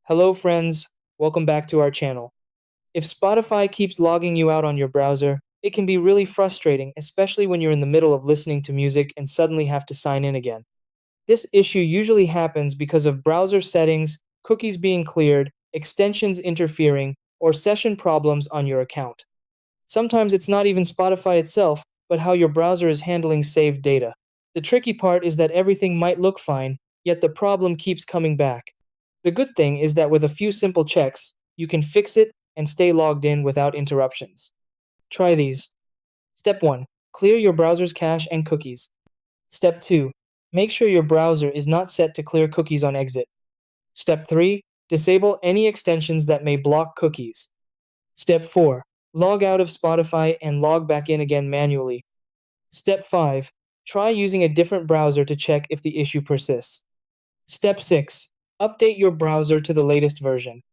Hello, friends. Welcome back to our channel. If Spotify keeps logging you out on your browser, it can be really frustrating, especially when you're in the middle of listening to music and suddenly have to sign in again. This issue usually happens because of browser settings, cookies being cleared, extensions interfering, or session problems on your account. Sometimes it's not even Spotify itself, but how your browser is handling saved data. The tricky part is that everything might look fine, yet the problem keeps coming back. The good thing is that with a few simple checks, you can fix it and stay logged in without interruptions. Try these. Step 1. Clear your browser's cache and cookies. Step 2. Make sure your browser is not set to clear cookies on exit. Step 3. Disable any extensions that may block cookies. Step 4. Log out of Spotify and log back in again manually. Step 5. Try using a different browser to check if the issue persists. Step 6. Update your browser to the latest version.